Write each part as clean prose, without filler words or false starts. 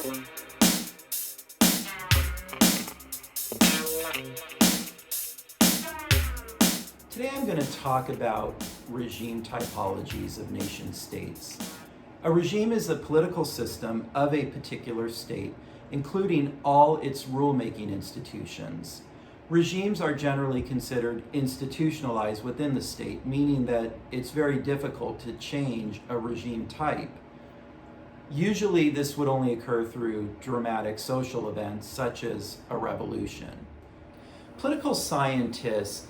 Today I'm going to talk about regime typologies of nation states. A regime is a political system of a particular state, including all its rulemaking institutions. Regimes are generally considered institutionalized within the state, meaning that it's very difficult to change a regime type. Usually this would only occur through dramatic social events such as a revolution. Political scientists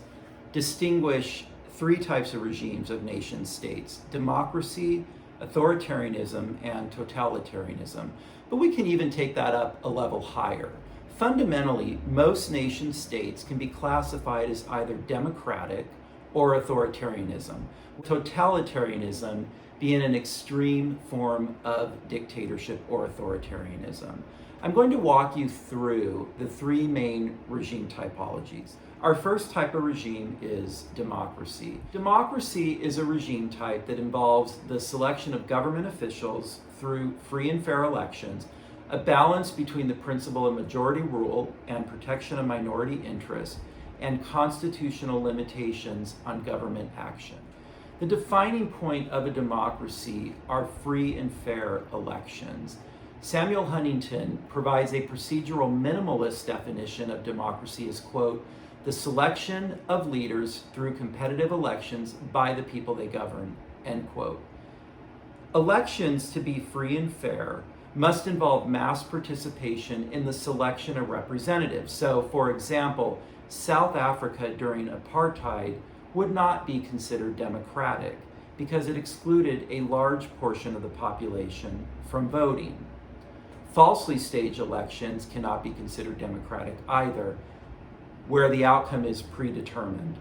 distinguish three types of regimes of nation states: democracy, authoritarianism, and totalitarianism. But we can even take that up a level higher. Fundamentally, most nation states can be classified as either democratic or authoritarianism, totalitarianism being an extreme form of dictatorship or authoritarianism. I'm going to walk you through the three main regime typologies. Our first type of regime is democracy. Democracy is a regime type that involves the selection of government officials through free and fair elections, a balance between the principle of majority rule and protection of minority interests, and constitutional limitations on government action. The defining point of a democracy are free and fair elections. Samuel Huntington provides a procedural minimalist definition of democracy as, quote, the selection of leaders through competitive elections by the people they govern, end quote. Elections, to be free and fair, must involve mass participation in the selection of representatives. So, for example, South Africa during apartheid would not be considered democratic because it excluded a large portion of the population from voting. Falsely staged elections cannot be considered democratic either, where the outcome is predetermined.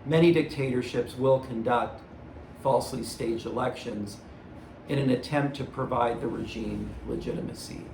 Many dictatorships will conduct falsely staged elections in an attempt to provide the regime legitimacy.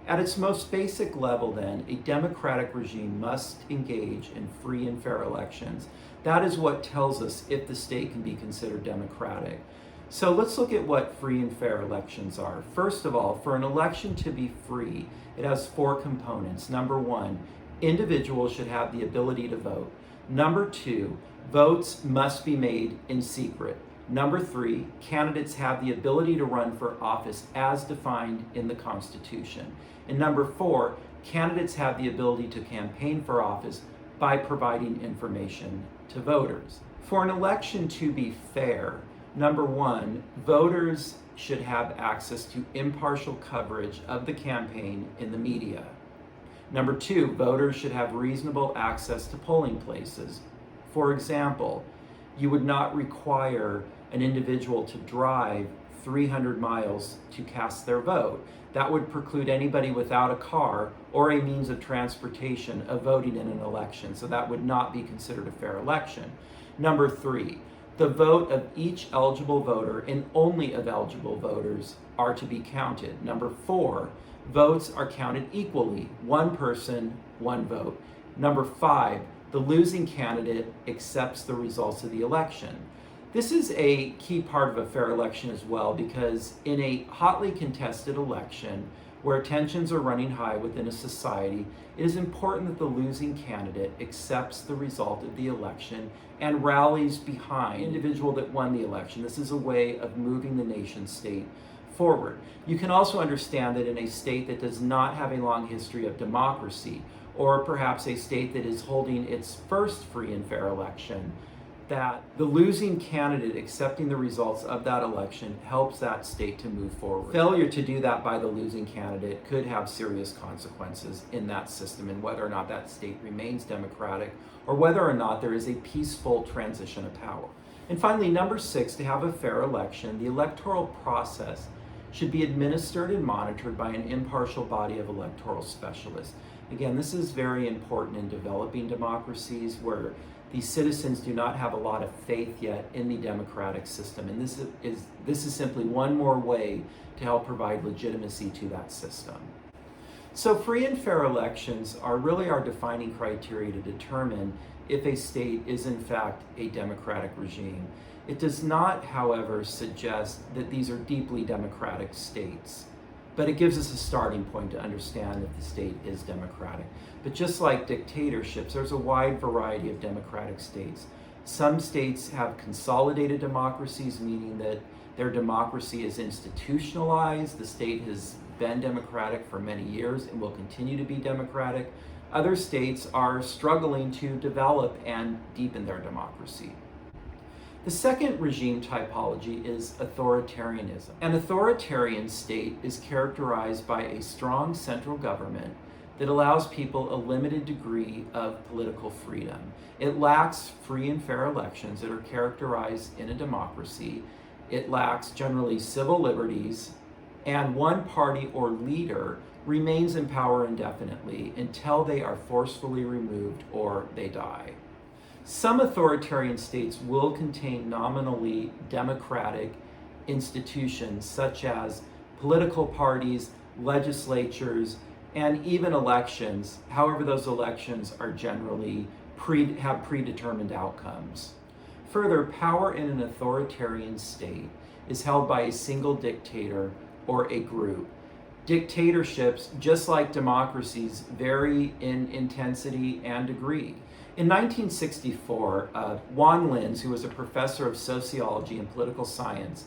At its most basic level, then, a democratic regime must engage in free and fair elections. That is what tells us if the state can be considered democratic. So let's look at what free and fair elections are. First of all, for an election to be free, it has four components. Number one, individuals should have the ability to vote. Number two, votes must be made in secret. Number three, candidates have the ability to run for office as defined in the Constitution. And number four, candidates have the ability to campaign for office by providing information to voters. For an election to be fair, number one, voters should have access to impartial coverage of the campaign in the media. Number two, voters should have reasonable access to polling places. For example, you would not require an individual to drive 300 miles to cast their vote. That would preclude anybody without a car or a means of transportation of voting in an election, so that would not be considered a fair election. Number three, the vote of each eligible voter and only of eligible voters are to be counted. Number four, votes are counted equally, one person, one vote. Number five, the losing candidate accepts the results of the election. This is a key part of a fair election as well, because in a hotly contested election where tensions are running high within a society, it is important that the losing candidate accepts the result of the election and rallies behind the individual that won the election. This is a way of moving the nation state forward. You can also understand that in a state that does not have a long history of democracy, or perhaps a state that is holding its first free and fair election, that the losing candidate accepting the results of that election helps that state to move forward. Failure to do that by the losing candidate could have serious consequences in that system, and whether or not that state remains democratic or whether or not there is a peaceful transition of power. And finally, number six, to have a fair election, the electoral process should be administered and monitored by an impartial body of electoral specialists. Again, this is very important in developing democracies where the citizens do not have a lot of faith yet in the democratic system. And this is simply one more way to help provide legitimacy to that system. So free and fair elections are really our defining criteria to determine if a state is in fact a democratic regime. It does not, however, suggest that these are deeply democratic states. but it gives us a starting point to understand that the state is democratic. But just like dictatorships, there's a wide variety of democratic states. Some states have consolidated democracies, meaning that their democracy is institutionalized. The state has been democratic for many years and will continue to be democratic. Other states are struggling to develop and deepen their democracy. The second regime typology is authoritarianism. An authoritarian state is characterized by a strong central government that allows people a limited degree of political freedom. It lacks free and fair elections that are characterized in a democracy. It lacks generally civil liberties, and one party or leader remains in power indefinitely until they are forcefully removed or they die. Some authoritarian states will contain nominally democratic institutions such as political parties, legislatures, and even elections. However, those elections are generally have predetermined outcomes. Further, power in an authoritarian state is held by a single dictator or a group. Dictatorships, just like democracies, vary in intensity and degree. In 1964, Juan Linz, who was a professor of sociology and political science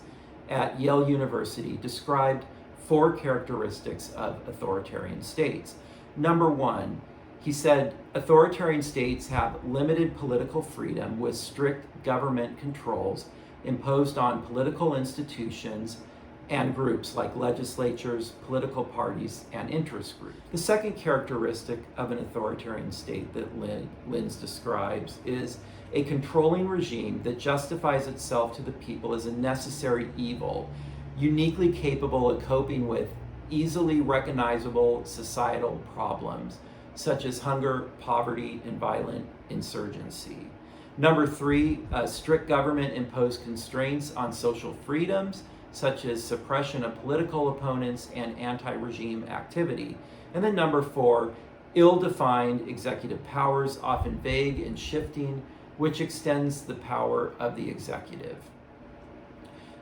at Yale University, described 4 characteristics of authoritarian states. Number 1, he said, authoritarian states have limited political freedom with strict government controls imposed on political institutions and groups like legislatures, political parties, and interest groups. The second characteristic of an authoritarian state that Linz describes is a controlling regime that justifies itself to the people as a necessary evil, uniquely capable of coping with easily recognizable societal problems, such as hunger, poverty, and violent insurgency. Number 3, strict government-imposed constraints on social freedoms, such as suppression of political opponents and anti-regime activity. And then number 4, ill-defined executive powers, often vague and shifting, which extends the power of the executive.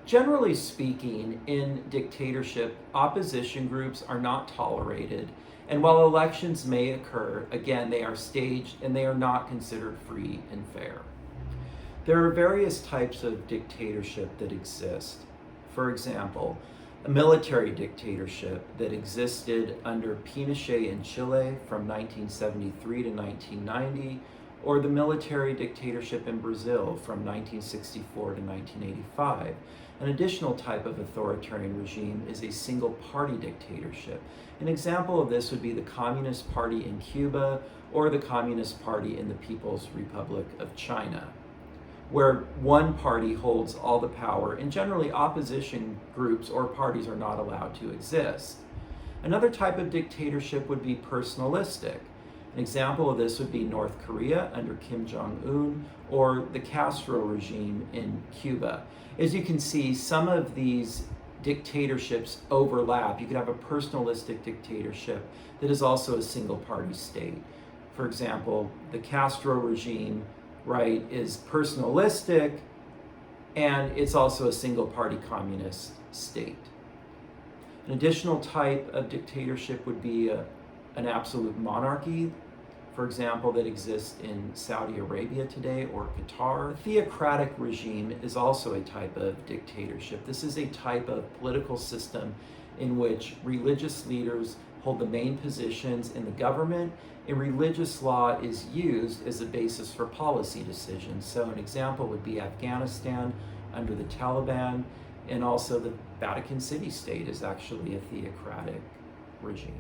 Generally speaking, in dictatorship, opposition groups are not tolerated, and while elections may occur, again, they are staged and they are not considered free and fair. There are various types of dictatorship that exist. For example, a military dictatorship that existed under Pinochet in Chile from 1973 to 1990, or the military dictatorship in Brazil from 1964 to 1985. An additional type of authoritarian regime is a single-party dictatorship. An example of this would be the Communist Party in Cuba or the Communist Party in the People's Republic of China, where one party holds all the power, and generally opposition groups or parties are not allowed to exist. Another type of dictatorship would be personalistic. An example of this would be North Korea under Kim Jong-un or the Castro regime in Cuba. As you can see, some of these dictatorships overlap. You could have a personalistic dictatorship that is also a single-party state. For example, the Castro regime, right, is personalistic, and it's also a single-party communist state. An additional type of dictatorship would be an absolute monarchy, for example, that exists in Saudi Arabia today or Qatar. A theocratic regime is also a type of dictatorship. This is a type of political system in which religious leaders hold the main positions in the government, and religious law is used as a basis for policy decisions. So an example would be Afghanistan under the Taliban, and also the Vatican City state is actually a theocratic regime.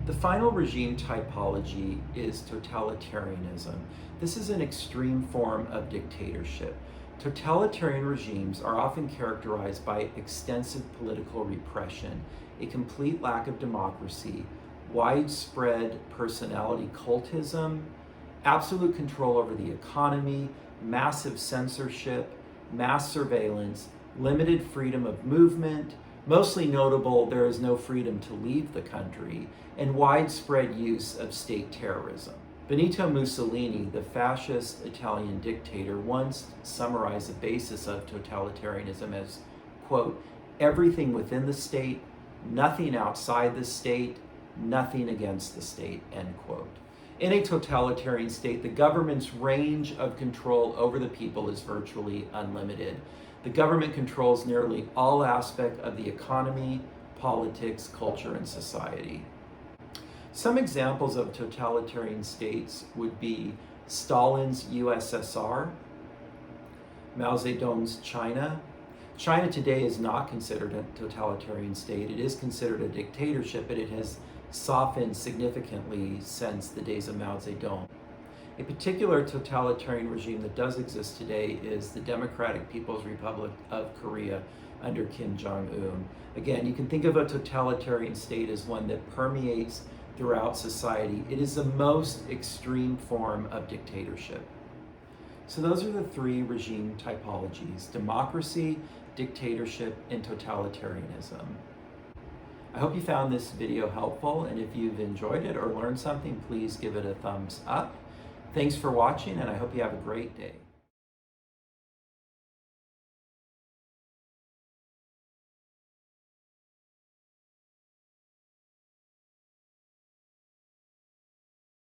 The final regime typology is totalitarianism. This is an extreme form of dictatorship. Totalitarian regimes are often characterized by extensive political repression, a complete lack of democracy, widespread personality cultism, absolute control over the economy, massive censorship, mass surveillance, limited freedom of movement. Mostly notable, there is no freedom to leave the country, and widespread use of state terrorism. Benito Mussolini, the fascist Italian dictator, once summarized the basis of totalitarianism as, quote, everything within the state nothing outside the state, nothing against the state, end quote. In a totalitarian state, the government's range of control over the people is virtually unlimited. The government controls nearly all aspects of the economy, politics, culture, and society. Some examples of totalitarian states would be Stalin's USSR, Mao Zedong's China. China today is not considered a totalitarian state. It is considered a dictatorship, but it has softened significantly since the days of Mao Zedong. A particular totalitarian regime that does exist today is the Democratic People's Republic of Korea under Kim Jong-un. Again, you can think of a totalitarian state as one that permeates throughout society. It is the most extreme form of dictatorship. So those are the three regime typologies: democracy, dictatorship, and totalitarianism. I hope you found this video helpful, and if you've enjoyed it or learned something, please give it a thumbs up. Thanks for watching, and I hope you have a great day.